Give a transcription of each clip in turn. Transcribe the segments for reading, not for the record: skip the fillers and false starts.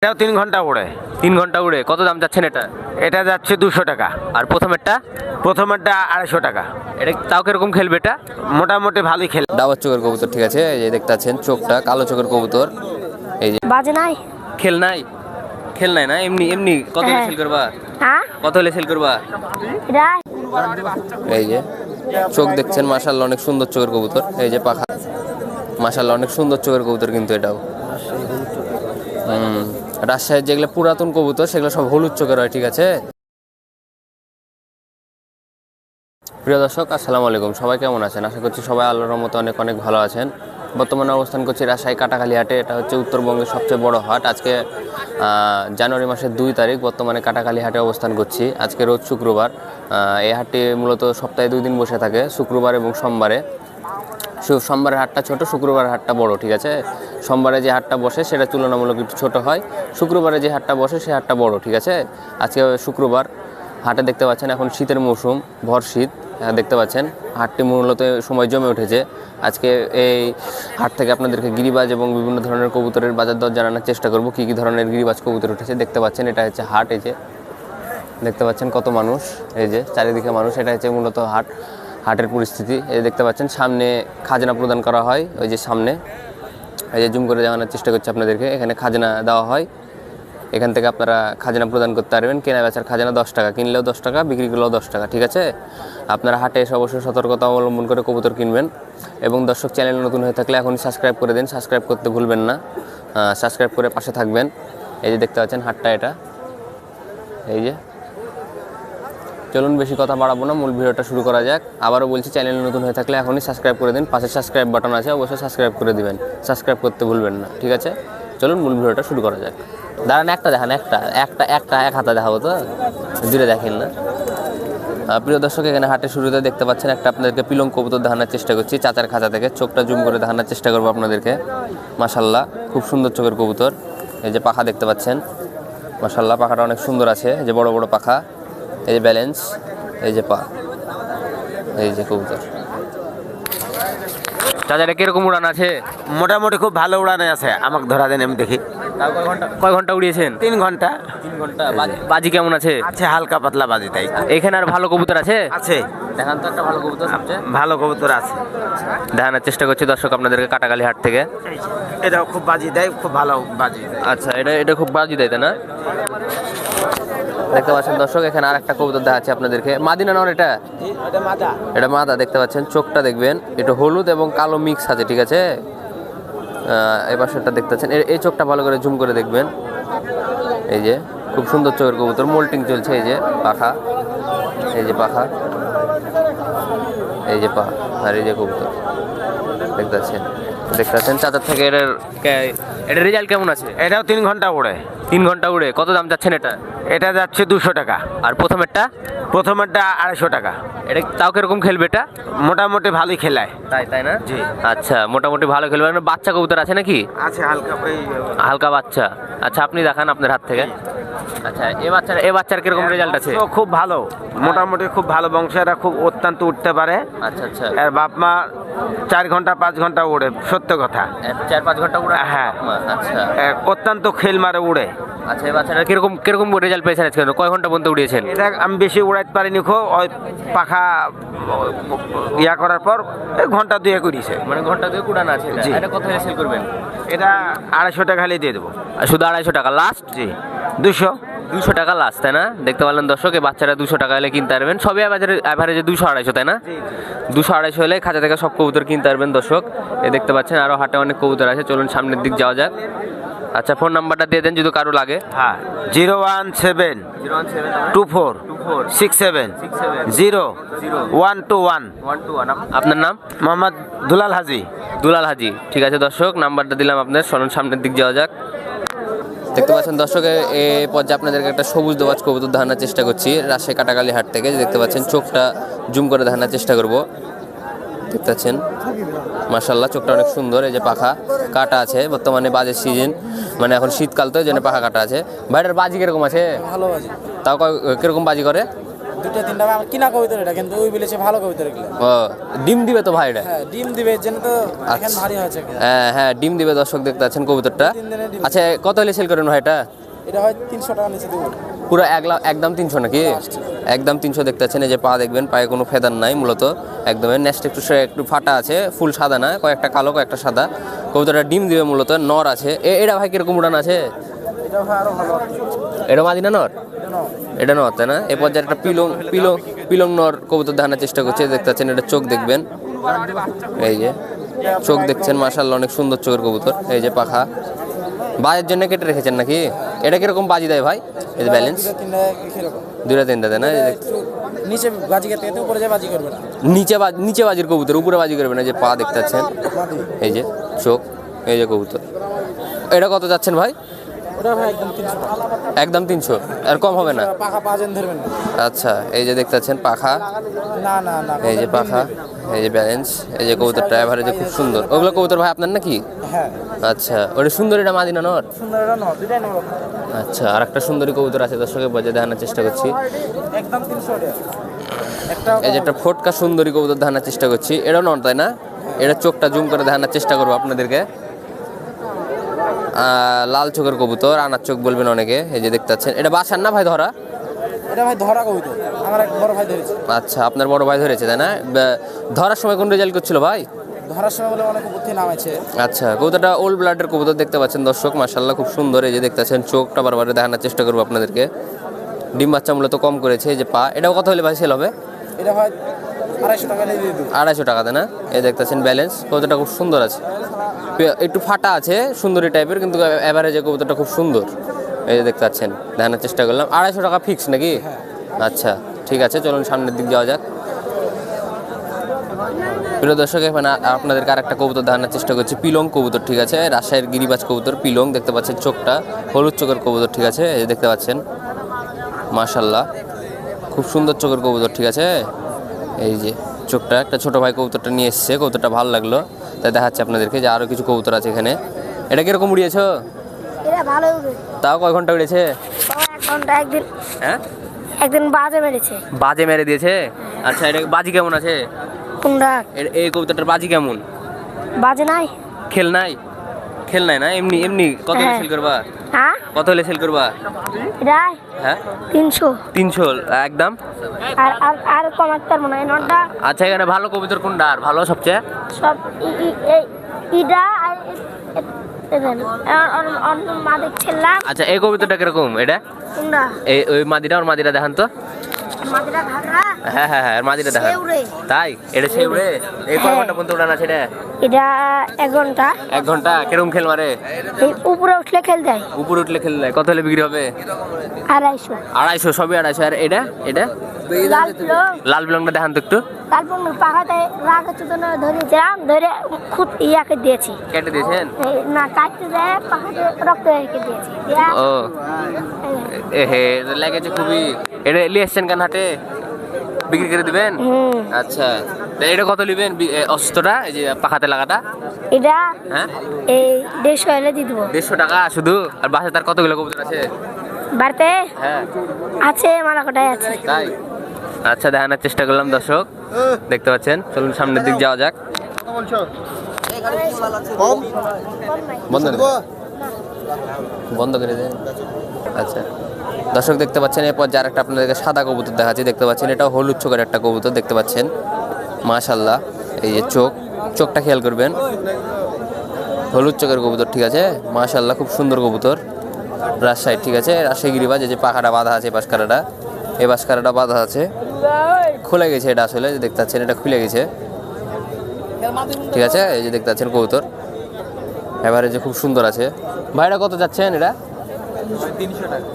এটাও 3 ঘন্টা উড়ে। 3 ঘন্টা উড়ে কত দাম যাচ্ছেন এটা? এটা যাচ্ছে 200 টাকা। আর প্রথমেরটা? প্রথমেরটা 250 টাকা। এটা তাও কিরকম খেলবে এটা? মোটামুটি ভালোই খেলে। ডাবর চোখের কবুতর, ঠিক আছে, এই যে দেখতে পাচ্ছেন চোখটা কালো চোখের কবুতর। এই যে বাজে নাই খেল নাই, খেল নাই না, এমনি এমনি কত হলে হ্যাঁ। সেল করবা? হ্যাঁ কত হলে সেল করবা? এটা এই যে চোখ দেখছেন, মাশাআল্লাহ অনেক সুন্দর চোখের কবুতর। এই যে পাখা, মাশাআল্লাহ অনেক সুন্দর চোখের কবুতর কিন্তু এটাও। রাজশাহীর যেগুলো পুরাতন কবুতর সেগুলো সব হলুদ চোখের হয়, ঠিক আছে। প্রিয় দর্শক, আসসালামু আলাইকুম। সবাই কেমন আছেন? আশা করছি সবাই আল্লাহর রহমতে অনেক অনেক ভালো আছেন। বর্তমানে অবস্থান করছি রাজশাহী কাটাখালী হাটে। এটা হচ্ছে উত্তরবঙ্গের সবচেয়ে বড় হাট। আজকে জানুয়ারি মাসের 2 তারিখ বর্তমানে কাটাখালী হাটে অবস্থান করছি। আজকে রোজ শুক্রবার। এই হাটটি মূলত সপ্তাহে 2 দিন বসে থাকে, শুক্রবার এবং সোমবারে। সোমবারের হাটটা ছোট, শুক্রবারের হাটটা বড়, ঠিক আছে। সোমবারে যে হাটটা বসে সেটা তুলনামূলক একটু ছোট হয়, শুক্রবারে যে হাটটা বসে সে হাটটা বড়, ঠিক আছে। আজকে শুক্রবার হাটে দেখতে পাচ্ছেন এখন শীতের মৌসুম, ভর শীত। দেখতে পাচ্ছেন হাটটি মূলত সময় জমে উঠেছে। আজকে এই হাট থেকে আপনাদেরকে গিরিবাজ এবং বিভিন্ন ধরনের কবুতরের বাজার দর জানানোর চেষ্টা করব। কী কী ধরনের গিরিবাজ কবুতর উঠেছে দেখতে পাচ্ছেন। এটা হচ্ছে হাট। এই যে দেখতে পাচ্ছেন কত মানুষ, এই যে চারিদিকে মানুষ। এটা হচ্ছে মূলত হাটের পরিস্থিতি। এই দেখতে পাচ্ছেন সামনে খাজনা প্রদান করা হয়, ওই যে সামনে, এই যে জুম করে জানানোর চেষ্টা করছি আপনাদেরকে। এখানে খাজনা দেওয়া হয়, এখান থেকে আপনারা খাজনা প্রদান করতে পারবেন। কেনা বেচার খাজনা 10 টাকা, কিনলেও 10 টাকা, বিক্রি করলেও 10 টাকা, ঠিক আছে। আপনারা হাটে এসে অবশ্যই সতর্কতা অবলম্বন করে কবুতর কিনবেন। এবং দর্শক, চ্যানেল নতুন হয়ে থাকলে এখনই সাবস্ক্রাইব করে দিন, সাবস্ক্রাইব করতে ভুলবেন না, সাবস্ক্রাইব করে পাশে থাকবেন। এই যে দেখতে পাচ্ছেন হাটটা এটা। এই যে চলুন বেশি কথা বাড়াবো না, মূল ভিডিওটা শুরু করা যাক। আবারও বলছি, চ্যানেল নতুন হয়ে থাকলে এখনই সাবস্ক্রাইব করে দিন, পাশে সাবস্ক্রাইব বাটন আছে, অবশ্যই সাবস্ক্রাইব করে দিবেন, সাবস্ক্রাইব করতে ভুলবেন না, ঠিক আছে। চলুন মূল ভিডিওটা শুরু করা যাক। দাঁড়ান, একটা দেখান, এক হাতে দেখাবো তো, দূরে দেখেন না। প্রিয় দর্শক, এখানে হাটের শুরুতে দেখতে পাচ্ছেন একটা আপনাদেরকে পিলং কবুতর দেখানোর চেষ্টা করছি চাচার খাঁচা থেকে। চোখটা জুম করে দেখানোর চেষ্টা করবো আপনাদেরকে। মাশাল্লাহ খুব সুন্দর চোখের কবুতর। এই যে পাখা দেখতে পাচ্ছেন, মাশাল্লাহ পাখাটা অনেক সুন্দর আছে। এই যে বড় বড় পাখা, এই যে ব্যালেন্স, এই যে পা, এই যে কবুতর। চাচাটা কিরকম উড়ান আছে? মোটামুটি খুব ভালো উড়ানে আছে। আমাকে ধরা দেন, আমি দেখি। কয় ঘন্টা উড়িয়েছেন? 3 ঘন্টা। 3 ঘন্টা। বাজি কেমন আছে? আছে হালকা পাতলা বাজি, তাই এখানে আর ভালো কবুতর আছে? আছে। দেখান তো একটা ভালো কবুতর, সবচেয়ে ভালো কবুতর আছে, দেখানোর চেষ্টা করছি দর্শক আপনাদেরকে কাটাখালী হাট থেকে। এটাও খুব বাজি দেয়, খুব ভালো বাজি দেয়। আচ্ছা, এটা খুব বাজি দেয়, তাই না? দেখতে পাচ্ছেন দর্শক, এখানে আর একটা কবুতর দেখাচ্ছি আপনাদেরকে। মাদিনা নর এটা? এটা মাদা। দেখতে পাচ্ছেন চোখটা দেখবেন, একটু হলুদ এবং কালো মিক্স আছে, ঠিক আছে। এই পাশেরটা দেখতে পাচ্ছেন, এই চোখটা ভালো করে জুম করে দেখবেন। এই যে খুব সুন্দর চোখের কবুতর, মোল্টিং চলছে। এই যে পাখা, এই যে পাখা, এই যে পা, আর এই যে কবুতর দেখতে পাচ্ছেন চাচার থেকে। এটার রেজাল্ট কেমন আছে? এটাও 3 ঘন্টা উড়ে। 3 ঘন্টা উড়ে কত দাম যাচ্ছেন এটা? এটা যাচ্ছে 200 টাকা। আর প্রথমেরটা? প্রথমেরটা 250 টাকা। এটা তাও কিরকম খেলবে এটা? মোটামুটি ভালোই খেলায়। তাই না? জি। আচ্ছা, মোটামুটি ভালো খেলবে। মানে বাচ্চা কবুতর আছে নাকি? আছে হালকা, ওই হালকা বাচ্চা। আচ্ছা, আপনি দেখান আপনার হাত থেকে। আচ্ছা, এ বাচ্চার কিরকম রেজাল্ট আছে? খুব ভালো, মোটামুটি খুব ভালো বংশেরা, খুব অত্যন্ত উঠতে পারে। আচ্ছা আচ্ছা। আর বাপ মা 4 ঘন্টা 5 ঘন্টা উড়ে, সত্য কথা। 4-5 ঘন্টা উড়ে? হ্যাঁ। আচ্ছা অত্যন্ত খেল মারে উড়ে। আচ্ছা, এই বাচ্চাটা কিরকম রেজাল্ট পেয়েছেন আজকে? কয় ঘন্টা পর্যন্ত উড়িয়েছেন? এটা আমি বেশি উড়াইতে পারিনি, ওই পাখা ইয়া করার পর ঘন্টা 2 করিছে। মানে ঘন্টা 2 উড়ানো আছে। জি। এটা কত হলে সেল করবেন? এটা 250 টাকা হলে দিয়ে দেবো। শুধু 250 টাকা লাস্ট? জি। 200 টাকা লাস্ট, তাই না? দেখতে পারলেন দর্শক, এই বাচ্চারা 200 টাকা হলে কিনতে পারবেন। সবই অ্যাভারেজে 200-250, তাই না? 200-250 হলে খাঁচা থেকে সব কবুতর কিনতে পারবেন দর্শক। এই দেখতে পাচ্ছেন আরও হাটে অনেক কবুতর আছে। চলুন সামনের দিক যাওয়া যাক। আচ্ছা, ফোন নাম্বারটা দিয়ে দেন যদি কারো লাগে। হ্যাঁ, 01724670121। আপনার নাম? মোহাম্মদ দুলাল হাজি। দুলাল হাজি, ঠিক আছে দর্শক, নাম্বারটা দিলাম আপনার। চলুন সামনের দিক যাওয়া যাক। দেখতে পাচ্ছেন দর্শক, এই পর্যায়ে আপনাদেরকে একটা সবুজ দোবাজ কবুতর দেখানোর চেষ্টা করছি রাজশাহী কাটাখালী হাট থেকে। দেখতে পাচ্ছেন চোখটা জুম করে দেখানোর চেষ্টা করব। দেখতে পাচ্ছেন মাশাআল্লাহ চোখটা অনেক সুন্দর। এই যে পাখা কাটা আছে, বর্তমানে বাজের সিজন, মানে এখন শীতকাল তো, এই জন্য পাখা কাটা আছে। ভাইটার বাজি কিরকম আছে? ভালো বাজি। তাও কিরকম বাজি করে? দুটো তিনটা আমার কিনা কবিতর এটা, কিন্তু ওই বলেছে ভালো কবিতর এগুলো। ও ডিম দিবে তো ভাই এটা? হ্যাঁ ডিম দিবে, এর জন্য তো এখন ভারী হয়েছে। হ্যাঁ হ্যাঁ ডিম দিবে, দর্শক দেখতে পাচ্ছেন কবুতরটা। 3 দিনে ডিম। আচ্ছা কত হলে সেল করেন ভাই এটা? এটা হয় 300 টাকা নিচে দেবো। পুরো একদম 300 নাকি? একদম 300 দেখতে পাচ্ছেন। এই যে পা দেখবেন, পায়ে কোনো ফেদার নাই মূলত, একদম নেক্সট একটু ফাটা আছে, ফুল সাদা না, কয়েকটা কালো কয়েকটা সাদা। কবুতরটা ডিম দিবে মূলত, নর আছে। এটা ভাই কিরকম উড়ান আছে? এটা হয় আরো ভালো। এটা মাদিনা নর? এটা নর তাই না? এ পর্যায়ে একটা পিলং নর কবুতর দেখানোর চেষ্টা করছে, দেখতে পাচ্ছেন। এটা চোখ দেখবেন, এই যে চোখ দেখছেন, মাশাআল্লাহ অনেক সুন্দর চোখের কবুতর। এই যে পাখা বাজের জন্য কেটে রেখেছেন নাকি? এটা কিরকম বাজি দেয় ভাই? এই যে ব্যালেন্স দুইটা তিনটা দেয় না? নিচে বাজি করতে গেলে উপরে যায় বাজি করবে না। নিচে বাজির কবুতর, উপরে বাজি করবে না। যে পা দেখতে পাচ্ছেন, এই যে চোখ, এই যে কবুতর। এটা কত যাচ্ছেন ভাই? ওটা ভাই একদম 300 টাকা। একদম 300, আর কম হবে না? পাখা পাজেন ধরবেন না। আচ্ছা এই যে দেখতে পাচ্ছেন পাখা, না না না, এই যে পাখা, এই যে ব্যালেন্স, এই যে কবুতরটা এভারেজে খুব সুন্দর। ওগুলো কবুতর ভাই আপনার নাকি? হ্যাঁ আচ্ছা ওটা সুন্দর, এটা মাদিনা নর? সুন্দর এটা নয়, দুটাই নয়। আচ্ছা আর একটা সুন্দরী কবুতর আছে, দর্শকের বাজে দেখানোর চেষ্টা করছি। একদম 300 টাকা একটা। এই যে একটা ফটকা সুন্দরী কবুতর দেখানোর চেষ্টা করছি। এটাও নর তাই না? এটা চোখটা জুম করে দেখানোর চেষ্টা করবো আপনাদেরকে। লাল চোখের কবুতর, আনার চোখ বলবেন অনেকে। এই যে দেখতে পাচ্ছেন, এটা বাসার না ভাই ধরা? এটা ভাই ধরা কবিতর, আমার এক বড় ভাই ধরেছে। আচ্ছা আপনার বড় ভাই ধরেছে তাই না? ধরার সময় কোন রেজাল্ট করছিল ভাই? ধরার সময় বলে অনেক বুদ্ধি নামাইছে। আচ্ছা কবুতরটা ওল্ড ব্লাডের কবুতর দেখতে পাচ্ছেন দর্শক, মাশাআল্লাহ খুব সুন্দর। এই যে দেখতে পাচ্ছেন চোখটা বারবার দেখানোর চেষ্টা করবো আপনাদেরকে। ডিম বাচ্চা মূলত কম করেছে। এই যে পা, এটাও কত হলে ভাই সেল হবে? এটা হয় 250 টাকা দিয়ে দেবো। 250 টাকা তাই না? এই দেখতে পাচ্ছেন ব্যালেন্স, কবুতরটা খুব সুন্দর আছে, একটু ফাটা আছে, সুন্দরী টাইপের, কিন্তু অ্যাভারেজে কবুতরটা খুব সুন্দর। এই যে দেখতে পাচ্ছেন, দেখানোর চেষ্টা করলাম। 250 টাকা ফিক্স নাকি? আচ্ছা ঠিক আছে, চলুন সামনের দিক যাওয়া যাক। প্রিয় দর্শক এখানে আপনাদেরকে আরেকটা কবুতর দেখানোর চেষ্টা করছি, পিলং কবুতর। ঠিক আছে, রাজশাহীর গিরিবাজ কবুতর পিলং দেখতে পাচ্ছেন, চোখটা হলুদ চোখের কবুতর। ঠিক আছে, এই যে দেখতে পাচ্ছেন মাশাআল্লাহ খুব সুন্দর চোখের কবুতর। ঠিক আছে, এই যে চোখটা, একটা ছোট ভাই কবুতরটা নিয়ে এসছে, কবুতরটা ভালো লাগলো তাই দেখাচ্ছে আপনাদেরকে। যে আরও কিছু কবুতর আছে এখানে। এটা কিরকম উড়িয়েছো? এটা ভালো উড়ে। তাও কয় ঘন্টা উড়েছে? 1 ঘন্টা, হ্যাঁ একদিন বাজে মেরেছে। বাজে মেরে দিয়েছে? আচ্ছা এটা বাজি কেমন আছে? কোনটা? এই কবুতরটার বাজি কেমন? বাজে নাই। খেল নাই না? এমনি এমনি কত হলে হ্যাঁ। সেল করবা? হ্যাঁ কত হলে সেল করবা? এটা হ্যাঁ 300। 300 একদম। আর আর আর কমাতে পারবো না। এই নটা আচ্ছা এখানে ভালো কবুতর কোনটা আর ভালো সবচেয়ে? সব ইডা আর মা দেখছিলাম। আচ্ছা এই কবুতরটা কিরকম? এটা কোনটা? ওই মাদিটা, ওর মাদিটা দেখান তো। মাটিটা ঘাগরা। হ্যাঁ হ্যাঁ হ্যাঁ মাদিটা দেখান। সে উড়ে। তাই? এটা সে উড়ে? এই কয় হ্যাঁ। ঘন্টা পর্যন্ত উড়ান আছে এটা? এটা 1 ঘন্টা। 1 ঘন্টা। কিরকম খেল মারে? এই উপরে উঠলে খেল যায়। উপরে উঠলে খেল দেয়। কত হলে বিক্রি হবে? 250। 250, সবই 250। আর এটা লাল প্লং। লাল বিলংটা দেখান তো একটু। লাল প্লং পাখাতে রাগে চুদনে ধরেছিলাম, ধরে খুদ ইয়াকে দিয়েছি। কেটে দিয়েছেন? এই না কাটতে যায়, পাখাতে রক্ত রেখে দিয়েছি। ও এহে লেগেছে খুবই। এটা নিয়ে এসছেন কেন হাটে? বিক্রি করে দিবেন? আচ্ছা তা এটা কত নেবেন অসুস্থটা, এই যে পাখাতে লাগাটা? এটা হ্যাঁ এই 150 এলে দিয়ে দেবো। 150 টাকা শুধু? আর বাসে তার কতগুলো কবুতর আছে? বাড়িতে হ্যাঁ আছে, মালাকোটায় আছে। তাই? আচ্ছা দেখানোর চেষ্টা করলাম দর্শক, দেখতে পাচ্ছেন। চলুন সামনের দিক যাওয়া যাক। বন্ধ করে দেন। বন্ধ করে দেন। আচ্ছা দর্শক দেখতে পাচ্ছেন, এরপর যার একটা আপনাদেরকে সাদা কবুতর দেখাচ্ছি, দেখতে পাচ্ছেন। এটা হলুদ চোখের একটা কবুতর দেখতে পাচ্ছেন, মাশাআল্লাহ। এই যে চোখটা খেয়াল করবেন, হলুদ চোখের কবুতর। ঠিক আছে, মাশাআল্লাহ খুব সুন্দর কবুতর। রাজশাহী, ঠিক আছে, রাজশাহী গিরিবাজ। এই যে পাখাটা বাঁধা আছে, বাঁশকারাটা, এই বাঁশকারাটা বাঁধা আছে, খুলে গেছে এটা আসলে, যে দেখতে পাচ্ছেন এটা খুলে গেছে। ঠিক আছে, এই যে দেখতে পাচ্ছেন কবুতর এবারে যে খুব সুন্দর আছে। ভাইটা কত যাচ্ছেন? এটা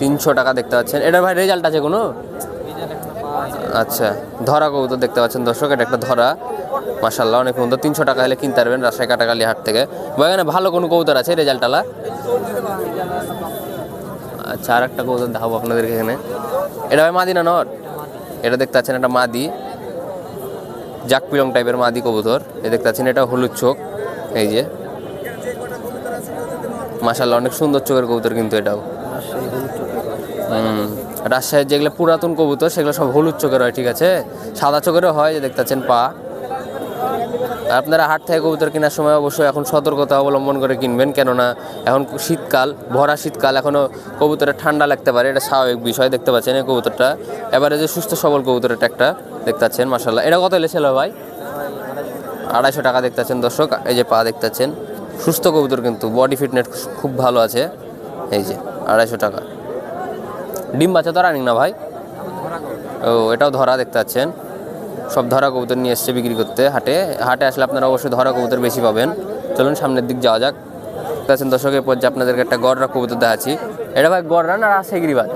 300 টাকা দেখতে পাচ্ছেন। এটার ভাই রেজাল্ট আছে কোনো? আচ্ছা ধরা কবুতর দেখতে পাচ্ছেন দর্শক, এটা একটা ধরা, মাশাআল্লাহ অনেক সুন্দর। 300 টাকা হলে কিনতে পারবেন রাজশাহী কাটাখালী হাট থেকে। ভাই এখানে ভালো কোনো কবুতর আছে রেজাল্টওয়ালা? আচ্ছা আর একটা কবুতর দেখাবো আপনাদেরকে এখানে। এটা ভাই মাদি না নর? এটা দেখতে পাচ্ছেন একটা মাদি, জাক পিলং টাইপের মাদি কবুতর। এই দেখতে পাচ্ছেন এটা হলুদ চোখ, এই যে মাশাআল্লাহ অনেক সুন্দর চোখের কবুতর কিন্তু এটাও। রাজশাহীর যেগুলো পুরাতন কবুতর সেগুলো সব হলুদ চোখের হয়, ঠিক আছে, সাদা চোখেরও হয়, যে দেখতে পাচ্ছেন পা। আর আপনারা হাট থেকে কবুতর কেনার সময় অবশ্যই এখন সতর্কতা অবলম্বন করে কিনবেন, কেননা এখন শীতকাল, ভরা শীতকাল, এখনও কবুতরের ঠান্ডা লাগতে পারে, এটা স্বাভাবিক বিষয়। দেখতে পাচ্ছেন এই কবুতরটা এবারে যে সুস্থ সবল কবুতরের একটা দেখতে পাচ্ছেন, মাশাআল্লাহ। এটা কত এলেছিল ভাই? 250 টাকা দেখতে পাচ্ছেন দর্শক। এই যে পা দেখতে পাচ্ছেন, সুস্থ কবুতর কিন্তু বডি ফিটনেস খুব ভালো আছে। এই যে 250 টাকা। ডিম বাচ্চা তো রানিং না ভাই? ও, এটাও ধরা দেখতে পাচ্ছেন। সব ধরা কবুতর নিয়ে এসছে বিক্রি করতে হাটে। হাটে আসলে আপনারা অবশ্যই ধরা কবুতর বেশি পাবেন। চলুন সামনের দিক যাওয়া যাক। দেখতে পাচ্ছেন দর্শকের পর যে আপনাদেরকে একটা গড়রা কবুতর দেখাচ্ছি। এটা ভাই গড়রা না রাজশাহী গিরিবাজ?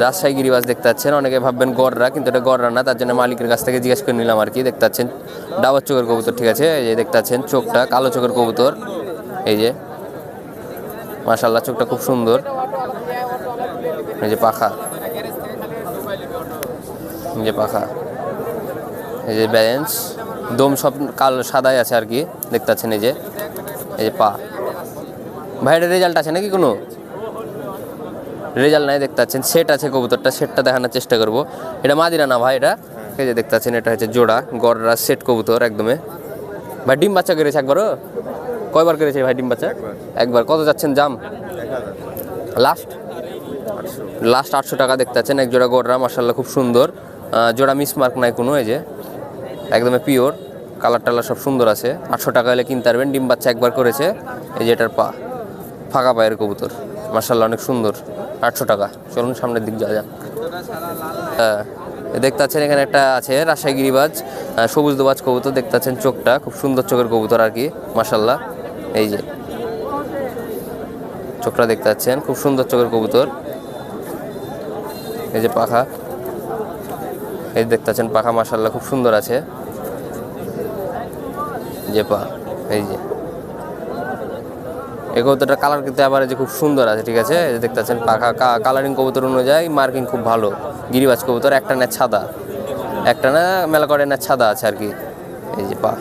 রাজশাহী গিরিবাজ দেখতে পাচ্ছেন। অনেকে ভাববেন গড়রা, কিন্তু এটা গড়রা না, তার জন্য মালিকের কাছ থেকে জিজ্ঞেস করে নিলাম আর কি। দেখতে পাচ্ছেন ডাবর চোখের কবুতর, ঠিক আছে। এই যে দেখতে পাচ্ছেন চোখটা কালো চোখের কবুতর। এই যে মাশাআল্লাহ, চোখটা খুব সুন্দর। এই যে পাখা, এই যে পাখা, এই যে ব্যালেন্স, দম সব কালো সাদাই আছে আর কি। দেখতে পাচ্ছেন এই যে পা। ভাইয়ের রেজাল্ট আছে নাকি? কোনো রেজাল্ট নাই। দেখতে পাচ্ছেন সেট আছে কবুতরটা, সেটটা দেখানোর চেষ্টা করব। এটা মাদিরা না ভাই? এটা এই যে দেখতে পাচ্ছেন, এটা হচ্ছে জোড়া গড়রা সেট কবুতর একদমে। ভাই ডিম বাচ্চা করেছে একবারও? কয়বার করেছে ভাই ডিম বাচ্চা? একবার। কত যাচ্ছেন জাম? লাস্ট 800 টাকা দেখতে পাচ্ছেন। এক জোড়া গড়রা, মাশাআল্লাহ খুব সুন্দর জোড়া, মিসমার্ক নাই কোনো। এই যে একদমই পিওর, কালার টালার সব সুন্দর আছে। 800 টাকা হলে কিনতে পারবেন। ডিম বাচ্চা একবার করেছে। এই যে এটার পা, ফাঁকা পায়ের কবুতর, মাশাআল্লাহ অনেক সুন্দর। 800 টাকা। চলুন সামনের দিক যাওয়া যাক। দেখতে পাচ্ছেন এখানে একটা আছে রাজশাহী গিরিবাজ, সবুজ দোবাজ কবুতর। দেখতে পাচ্ছেন চোখটা খুব সুন্দর চোখের কবুতর আর কি, মাশাআল্লাহ। এই যে চোখটা দেখতে পাচ্ছেন, খুব সুন্দর চোখের কবুতর। এই যে পাখা, এই দেখতে পাচ্ছেন পাখা, মাশাআল্লাহ খুব সুন্দর আছে। যে পা, এই যে এই কবুতরটা কালার কিন্তু আবার যে খুব সুন্দর আছে, ঠিক আছে। এই যে দেখতে পাচ্ছেন পাখা, কালারিং কবুতর অনুযায়ী মার্কিং খুব ভালো। গিরিবাজ কবুতর, একটা না ছাদা, একটা না মেলা করে না ছাদা আছে আর কি। এই যে পা,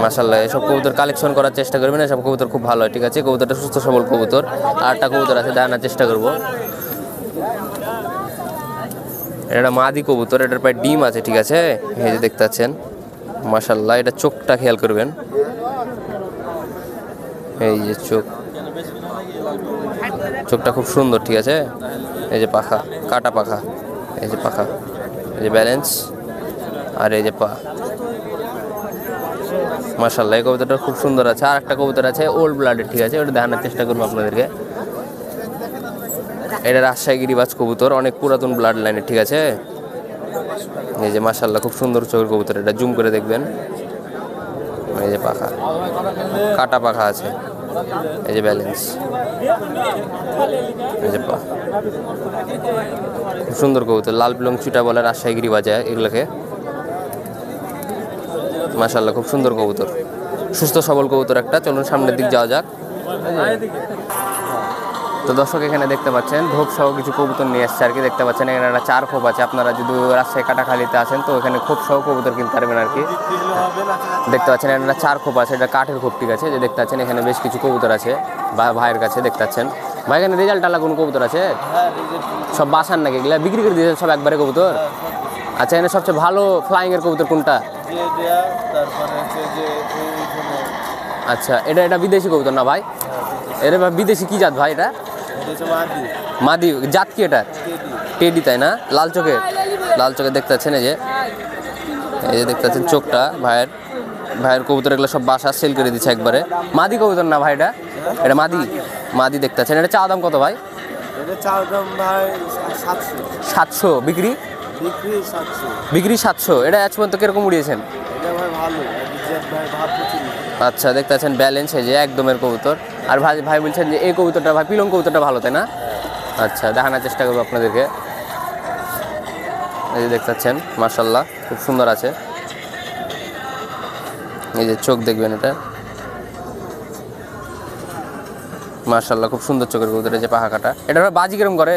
মাশাআল্লাহ। এসব কবুতর কালেকশন করার চেষ্টা করবেন, এসব কবুতর খুব ভালো হয়, ঠিক আছে। কবুতরটা সুস্থ সবল কবুতর। আর একটা কবুতর আছে, দেখানোর চেষ্টা করব। এটা মাদি কবুতর, এটার প্রায় ডিম আছে, ঠিক আছে। এই যে দেখতে পাচ্ছেন মাশাআল্লাহ। এটা চোখটা খেয়াল করবেন, এই যে চোখটা খুব সুন্দর, ঠিক আছে। এই যে পাখা, কাটা পাখা, এই যে পাখা, এই যে ব্যালেন্স, আর এই যে পা, মাশাআল্লাহ। এই কবুতরটা খুব সুন্দর আছে। আর একটা কবুতর আছে ওল্ড ব্লাডের, ঠিক আছে, ওটা দেখানোর চেষ্টা করবো আপনাদেরকে। এটা রাজশাহী গিরিবাজ কবুতর, অনেক পুরাতন ব্লাড লাইনের, ঠিক আছে। এই যে মাশাআল্লাহ খুব সুন্দর চোখের কবুতর, এটা জুম করে দেখবেন। এই যে পাখা, কাটা পাখা আছে, এই যে ব্যালেন্স, এই যে পা, খুব সুন্দর কবুতর। লাল পিলং চুটা বলে রাজশাহী গিরিবাজে এগুলোকে, মাশাআল্লাহ খুব সুন্দর কবুতর, সুস্থ সবল কবুতর একটা। চলুন সামনের দিক যাওয়া যাক। তো দর্শক এখানে দেখতে পাচ্ছেন ধোপ সহ কিছু কবুতর নিয়ে এসছে আর কি। দেখতে পাচ্ছেন এখানে একটা 4 খোপ আছে। আপনারা যদি রাজশাহী কাটাখালীতে আসেন তো এখানে খোপ সহ কবুতর কিনতে পারবেন আর কি। দেখতে পাচ্ছেন এখানে একটা 4 খোপ আছে, এটা কাঠের খোপ, ঠিক আছে। যে দেখতে পাচ্ছেন এখানে বেশ কিছু কবুতর আছে ভাইয়ের কাছে। দেখতে পাচ্ছেন ভাই এখানে রেজাল্ট আলা কোনো কবুতর আছে? সব বাসার নাকি? এগুলা বিক্রি করে দিয়েছেন সব একবারে কবুতর? আচ্ছা, এখানে সবচেয়ে ভালো ফ্লাইংয়ের কবুতর কোনটা? আচ্ছা, এটা বিদেশি কবুতর না ভাই? এটা বিদেশি কি জাত ভাই? এটা মাদি জাত কি? এটা টেডি, তাই না? লাল চোখে দেখতে পাচ্ছেন। এই যে দেখতে পাচ্ছেন চোখটা ভাইয়ের কবুতর। এগুলো সব বাসা সেল করে দিচ্ছে একবারে। মাদি কবুতর না ভাই? এটা মাদি দেখতে পাচ্ছেন। এটা চা দাম কত ভাই? 700 বিক্রি 700। এটা আজ পর্যন্ত কিরকম উড়িয়েছেন? আচ্ছা, দেখতে পাচ্ছেন ব্যালেন্স, এই যে একদমের কবুতর। আর ভাই বলছেন যে এই কবুতরটা ভাই পিলং কবুতরটা ভালো, তাই না? আচ্ছা, দেখানোর চেষ্টা করবো আপনাদেরকে। এই যে দেখতে পাচ্ছেন মাশাআল্লাহ খুব সুন্দর আছে। এই যে চোখ দেখবেন, এটা মাশাআল্লাহ খুব সুন্দর চোখের কবুতর। এই যে পাখা কাটা। এটার বাজি কিরকম করে?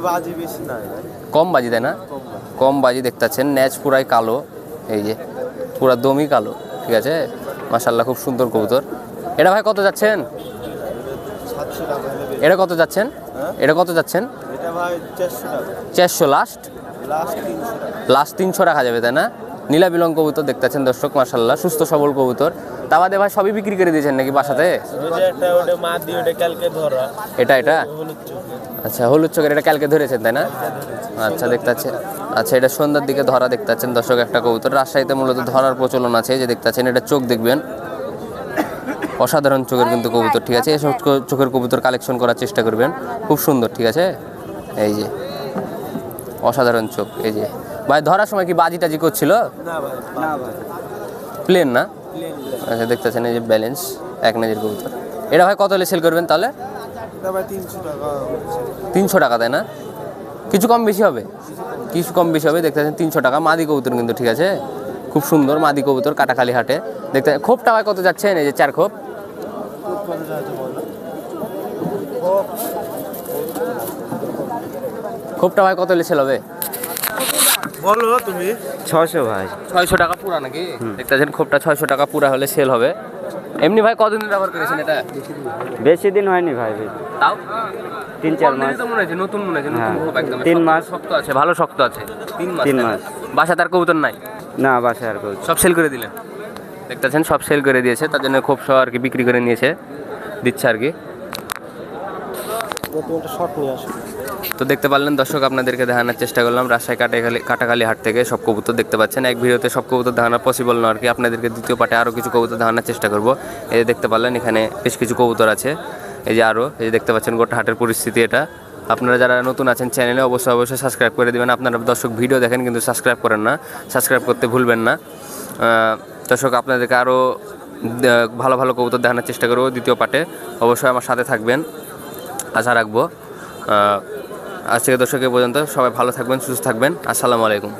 বাজি বেশি না, কম বাজি, তাই না? কম বাজি। দেখতে পাচ্ছেন ন্যাচ পুরাই কালো, এই যে পুরা দমই কালো, ঠিক আছে। মাশাআল্লাহ খুব সুন্দর কবুতর। এটা ভাই কত যাচ্ছেন? টাকা হলে বেশি। এটা কত যাচ্ছেন? হ্যাঁ? এটা কত যাচ্ছেন? এটা ভাই 400 টাকা, 400 লাস্ট? লাস্ট 300 টাকা। লাস্ট 300 রাখা যাবে তাই না? নীলা বিলং কবুতর দেখতেছেন দর্শক, মাশাআল্লাহ সুস্থ সবল কবুতর। তা বাদে ভাই সবই বিক্রি করে দিয়েছেন নাকি বাসাতে? ওই যে একটা ওটা মা দিয়ে ওটা কালকে ধরা, এটা হলুদ চোখে। আচ্ছা, হলুদ চোখের এটা কালকে ধরেছেন তাই না? আচ্ছা, দেখতে পাচ্ছেন। আচ্ছা, এটা সন্ধ্যার দিকে ধরা দেখতে পাচ্ছেন দর্শক একটা কবুতর। রাজশাহীতে মূলত ধরার প্রচলন আছে, এই যে দেখতে পাচ্ছেন। এটা চোখ দেখবেন, অসাধারণ চোখের কিন্তু কবুতর, ঠিক আছে? এসব চোখের কবুতর কালেকশন করার চেষ্টা করবেন, খুব সুন্দর, ঠিক আছে? এই যে অসাধারণ চোখ। এই যে ভাই ধরার সময় কি বাজি টাজি করছিল? না ভাই, না ভাই, প্লেন না? প্লেন। আচ্ছা, দেখতে পাচ্ছেন এই যে ব্যালেন্স এক নেজের কবুতর। এটা ভাই কত হলে সেল করবেন তাহলে? এটা ভাই 300 টাকা হচ্ছে। 300 টাকা তাই না? কিছু কম বেশি হবে? কিছু কম বেশি হবে। দেখতে পাচ্ছেন 300 টাকা মাদি কবুতর কিন্তু, ঠিক আছে? খুব সুন্দর মাদি কবুতর, কাটাখালি হাটে দেখতে। খোপটা ভাই কত যাচ্ছেন? এই যে 4 খোপ। কত যাচ্ছে বলো? খোপটা ভাই কত হলে সেল হবে? বলো তুমি। 600 ভাই। 600 টাকা পুরা নাকি? দেখতে পাচ্ছেন খোপটা 600 টাকা পুরা হলে সেল হবে। এমনি ভাই কতদিন ব্যবহার করেছেন এটা? বেশি দিন হয়নি ভাই, তাও 3-4 মাস। তো মনে হচ্ছে নতুন, মনে হচ্ছে নতুন হ্যাঁ, খোপ একদম। 3 মাস। শক্ত আছে, ভালো শক্ত আছে। 3 মাস। 3 তাই না? মাস। বাসা তার কবুতর নাই? না, বাসায় আর কেউ। সব সেল করে দিলেন? দেখতে পাচ্ছেন সব সেল করে দিয়েছে, তার জন্য খোপ সহ আর কি বিক্রি করে নিয়েছে, দিচ্ছে আর কি। তুমি একটা শট নিয়ে আসো। তো দেখতে পারলেন দর্শক, আপনাদেরকে দেখানোর চেষ্টা করলাম রাজশাহী কাটাখালী হাট থেকে সব কবুতর দেখতে পাচ্ছেন। এক ভিডিওতে সব কবুতর দেখানো পসিবল না আর কি। আপনাদেরকে দ্বিতীয় পার্টে আরও কিছু কবুতর দেখানোর চেষ্টা করব। এই যে দেখতে পারলেন এখানে বেশ কিছু কবুতর আছে। এই যে আরও, এই যে দেখতে পাচ্ছেন গোটা হাটের পরিস্থিতি এটা। আপনারা যারা নতুন আছেন চ্যানেলে অবশ্যই সাবস্ক্রাইব করে দেবেন। আপনারা দর্শক ভিডিও দেখেন কিন্তু সাবস্ক্রাইব করেন না, সাবস্ক্রাইব করতে ভুলবেন না। দর্শক আপনাদেরকে আরও ভালো ভালো কবুতর দেখানোর চেষ্টা করব দ্বিতীয় পার্টে। অবশ্যই আমার সাথে থাকবেন, আশা রাখবো। আজ থেকে দর্শক এ পর্যন্ত, সবাই ভালো থাকবেন, সুস্থ থাকবেন। আসসালামু আলাইকুম।